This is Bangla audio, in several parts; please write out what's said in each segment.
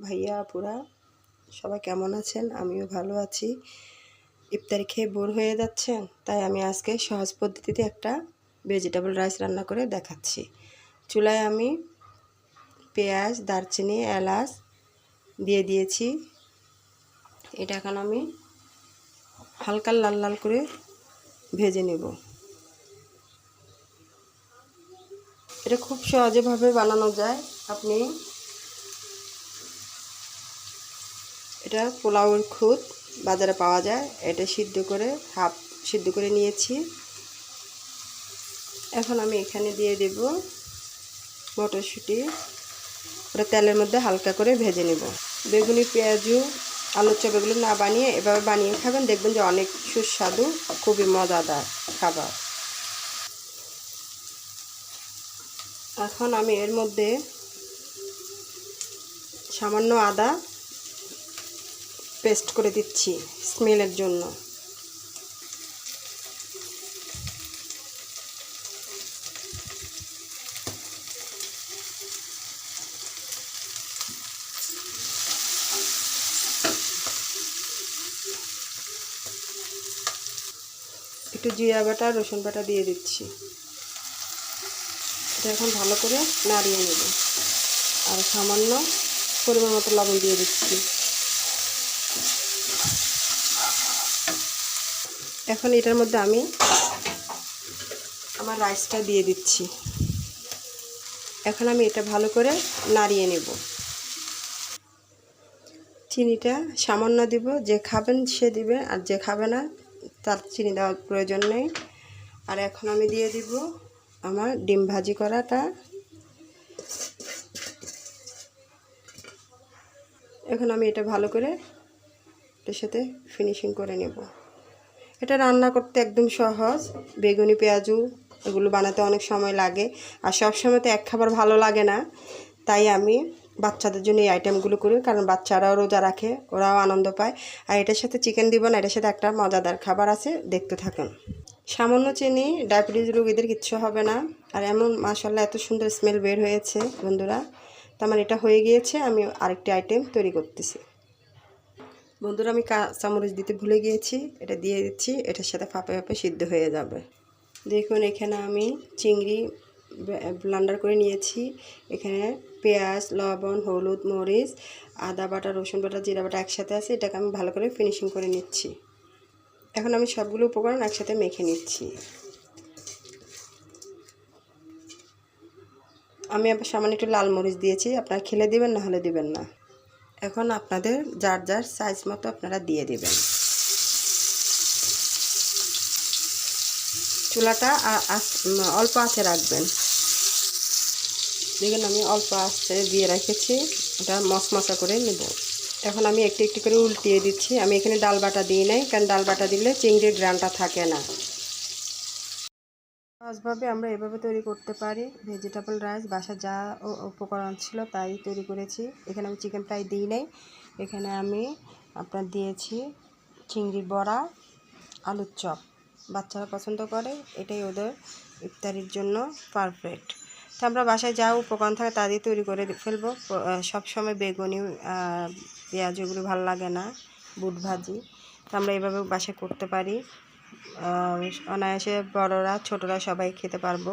ভাইয়া আপুরা, সবাই কেমন আছেন? আমিও ভালো আছি। ইফতারি খেয়ে বোর হয়ে যাচ্ছেন, তাই আমি আজকে সহজ পদ্ধতিতে একটা ভেজিটেবল রাইস রান্না করে দেখাচ্ছি। চুলায় আমি পেঁয়াজ, দারচিনি, এলাচ দিয়ে দিয়েছি। এটা এখন আমি হালকা লাল লাল করে ভেজে নেব। এটা খুব সহজেভাবে বানানো যায়। আপনি এটা পোলাওয়ের খুদ বাজারে পাওয়া যায়, এটা সিদ্ধ করে হাফ সিদ্ধ করে নিয়েছি। এখন আমি এখানে দিয়ে দেব মটরশুঁটি। ওটা তেলের মধ্যে হালকা করে ভেজে নেব। বেগুনি, পেঁয়াজু, আলুর চপ এগুলো না বানিয়ে এভাবে বানিয়ে খাবেন, দেখবেন যে অনেক সুস্বাদু, খুবই মজাদার খাবার। এখন আমি এর মধ্যে সামান্য আদা পেস্ট করে দিচ্ছি স্মেলের জন্য। একটু জিরা বাটা, রসুন বাটা দিয়ে দিচ্ছি। এটা এখন ভালো করে নাড়িয়ে নেব। আর সামান্য পরিমাণ মতো লবণ দিয়ে দিচ্ছি। এখন এটার মধ্যে আমি আমার রাইসটা দিয়ে দিচ্ছি। এখন আমি এটা ভালো করে নাড়িয়ে নেব। চিনিটা সামান্য দিব, যে খাবেন সে দিবে, আর যে খাবে না তার চিনি দেওয়ার প্রয়োজন নেই। আর এখন আমি দিয়ে দিব আমার ডিম ভাজি করাটা। এখন আমি এটা ভালো করে এটার সাথে ফিনিশিং করে নেব। এটা রান্না করতে একদম সহজ। বেগুনি, পেঁয়াজু এগুলো বানাতে অনেক সময় লাগে, আর সব সময় তো এক খাবার ভালো লাগে না। তাই আমি বাচ্চাদের জন্য এই আইটেমগুলো করি, কারণ বাচ্চারাও রোজা রাখে, ওরাও আনন্দ পায়। আর এটার সাথে চিকেন দিব না, এটার সাথে একটা মজাদার খাবার আছে, দেখতে থাকুন। সামান্য চিনি, ডায়াবেটিস রোগীদের কিচ্ছু হবে না। আর এমন মাশাআল্লাহ এত সুন্দর স্মেল বের হয়েছে বন্ধুরা। তো আমার এটা হয়ে গিয়েছে, আমি আরেকটি আইটেম তৈরি করতেছি। বন্ধুরা, আমি কাঁচামরিচ দিতে ভুলে গিয়েছি, এটা দিয়ে দিচ্ছি। এটার সাথে ফাঁপে ফাঁপে সিদ্ধ হয়ে যাবে। দেখুন, এখানে আমি চিংড়ি ব্লেন্ডার করে নিয়েছি। এখানে পেঁয়াজ, লবণ, হলুদ, মরিচ, আদা বাটা, রসুন বাটা, জিরা বাটা একসাথে আছে। এটাকে আমি ভালো করে ফিনিশিং করে নিচ্ছি। এখন আমি সবগুলো উপকরণ একসাথে মেখে নিচ্ছি। আমি আবার সামান্য একটু লাল মরিচ দিয়েছি, আপনারা খেলে দিবেন, না হলে দিবেন না। এখন আপনাদের যার যার সাইজ মতো আপনারা দিয়ে দিবেন। চুলাটা অল্প আঁচে রাখবেন। দেখুন, আমি অল্প আঁচে দিয়ে রেখেছি, এটা মশমশা করে নেব। এখন আমি একটু একটু করে উল্টিয়ে দিচ্ছি। আমি এখানে ডাল বাটা দিই নাই, কারণ ডাল বাটা দিলে চিংড়ির গ্রানটা থাকে না। সহজভাবে আমরা এভাবে তৈরি করতে পারি ভেজিটেবল রাইস। বাসা যা উপকরণ ছিল তাই তৈরি করেছি। এখানে আমি চিকেন ফ্রাই দিই নাই, এখানে আমি আপনার দিয়েছি চিংড়ির বড়া, আলুর চপ। বাচ্চারা পছন্দ করে, এটাই ওদের ইফতারির জন্য পারফেক্ট। তো আমরা বাসায় যা উপকরণ থাকে তা দিয়ে তৈরি করে ফেলবো। সবসময় বেগুনি, পেঁয়াজ এগুলো ভালো লাগে না, বুট ভাজি। তো আমরা এইভাবে বাসায় করতে পারি। অনায়াসে বড়রা ছোটরা সবাই খেতে পারবো।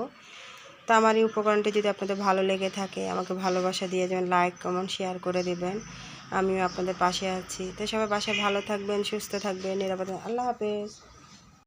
তো আমার এই উপকরণটি যদি আপনাদের ভালো লেগে থাকে, আমাকে ভালোবাসা দিয়ে যাবেন, লাইক কমেন্ট শেয়ার করে দেবেন। আমিও আপনাদের পাশে আছি। তো সবাই বাসায় ভালো থাকবেন, সুস্থ থাকবেন, নিরাপদে। আল্লাহ হাফেজ।